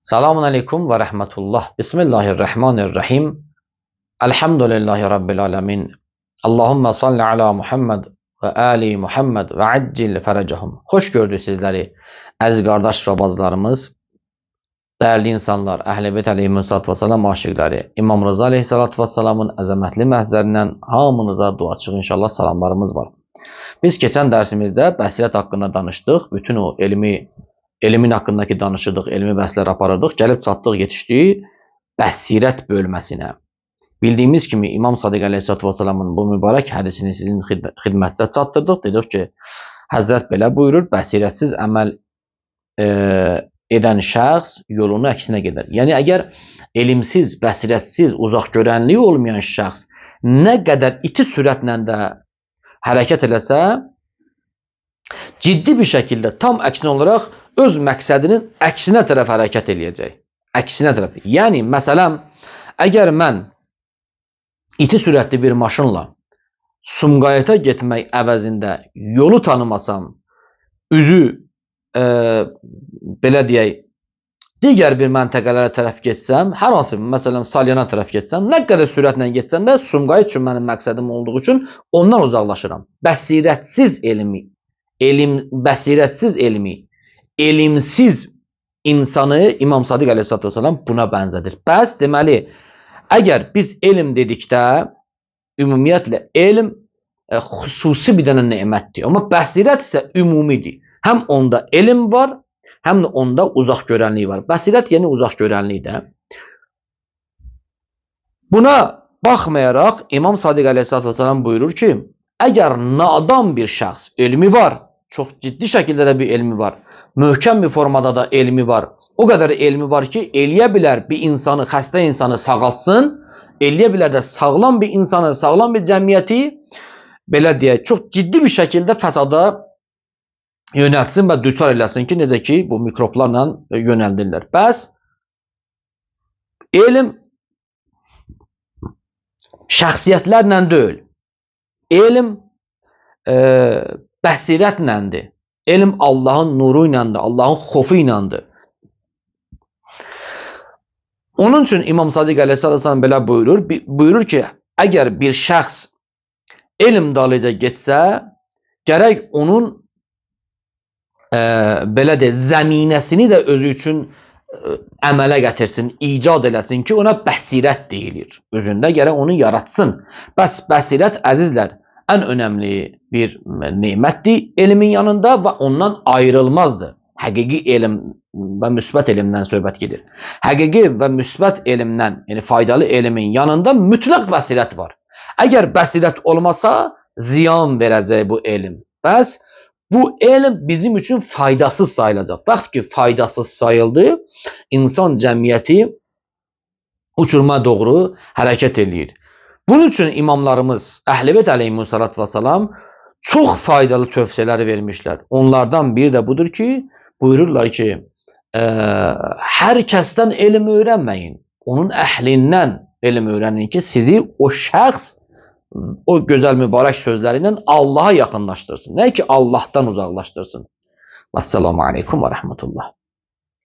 Selamun aleyküm ve rahmetullah. Bismillahirrahmanirrahim. Elhamdülillahi Rabbil alemin. Allahümme salli ala Muhammed ve ali Muhammed ve accil ferecahum. Hoş gördük sizleri əziz qardaş və bacılarımız, değerli insanlar, Əhl-i Beyt əleyhissalatu vesselam aşıqları, İmam Rıza əleyhissalatu vesselamın əzəmətli məhzərindən hamınıza duaçıq inşallah salamlarımız var. Biz keçən dərsimizdə bəsirət haqqında danışdıq. Bütün o elmin haqqındakı danışırdıq, elmi bəhslər aparırdıq. Gəlib çatdıq, yetişdik bəsirət bölməsinə. Bildiyimiz kimi İmam Sadiq əleyhissalatu vesselamın bu mübarək hədisini sizin xidmətinizə çatdırdıq. Dedik ki, Həzrət belə buyurur, bəsirətsiz əməl edən şəxs yolunu əksinə gedər. Yəni, əgər elimsiz, bəsirətsiz, uzaq görənliyi olmayan şəxs nə qədər iti sürətlə də hərəkət eləsə, ciddi bir şəkildə tam əksinə olaraq öz məqsədinin əksinə tərəf hərəkət eləyəcək. Əksinə tərəf. Yəni, məsələn, əgər mən iti sürətli bir maşınla Sumqayıta getmək əvəzində yolu tanımasam, üzü belə deyək, digər bir məntəqələrə tərəf getsəm, hər hansı, məsələn, Salyana tərəf getsəm, nə qədər sürətlə getsəm də Sumqayıt üçün mənim məqsədim olduğu üçün ondan uzaqlaşıram. Bəsirətsiz elmi, elimsiz insanı İmam Sadiq əleyhissalatu vesselam buna bənzədir. Bəs deməli, əgər biz elm dedikdə, ümumiyyətlə elm xüsusi bir dənə nemətdir. Amma bəsirət isə ümumidir. Həm onda elm var, həm də onda uzaq görənlik var. Bəsirət yəni uzaq görənlikdə. Buna baxmayaraq İmam Sadiq əleyhissalatu vesselam buyurur ki, əgər nadan bir şəxs elmi var, çox ciddi şəkildə də bir elmi var, möhkəm bir formada da elmi var, o qədər elmi var ki, eləyə bilər bir insanı, xəstə insanı sağaltsın, eləyə bilər də sağlam bir insanı, sağlam bir cəmiyyəti, belə deyək, çox ciddi bir şəkildə fəsada yönəltsin və düçar eləsin ki, necə ki, bu mikroblarla yönəldirlər. Bəs elm şəxsiyyətlərlə deyil, elm bəsirətləndir. Elm Allahın nuru iləndir, Allahın xofu iləndir. Onun üçün İmam Sadiq əleyhissalatu vesselam belə buyurur ki, əgər bir şəxs elm dalıca getsə, gərək onun belə deyək, zəminəsini də özü üçün əmələ gətirsin, icad eləsin ki, ona bəsirət deyilir. Özündə gərək onu yaratsın. Bəs bəsirət, əzizlər, ən önəmli bir nemətdir elmin yanında və ondan ayrılmazdır. Həqiqi elm və müsbət elmdən söhbət gedir. Həqiqi və müsbət elmdən, yəni faydalı elmin yanında mütləq bəsirət var. Əgər bəsirət olmasa, ziyan verəcək bu elm. Bəs bu elm bizim üçün faydasız sayılacaq. Vaxt ki, faydasız sayıldı, insan cəmiyyəti uçuruma doğru hərəkət eləyir. Bunun üçün imamlarımız Əhl-i Beyt əleyhissalatu vesselam çox faydalı tövsiyələr vermişlər. Onlardan biri də budur ki, buyururlar ki, hər kəsdən elm öyrənməyin. Onun əhlindən elm öyrənin ki, sizi o şəxs o gözəl mübarək sözləri ilə Allaha yaxınlaşdırsın. Nə ki, Allahdan uzaqlaşdırsın. Vəssalamu aleyküm və rəhmətullah.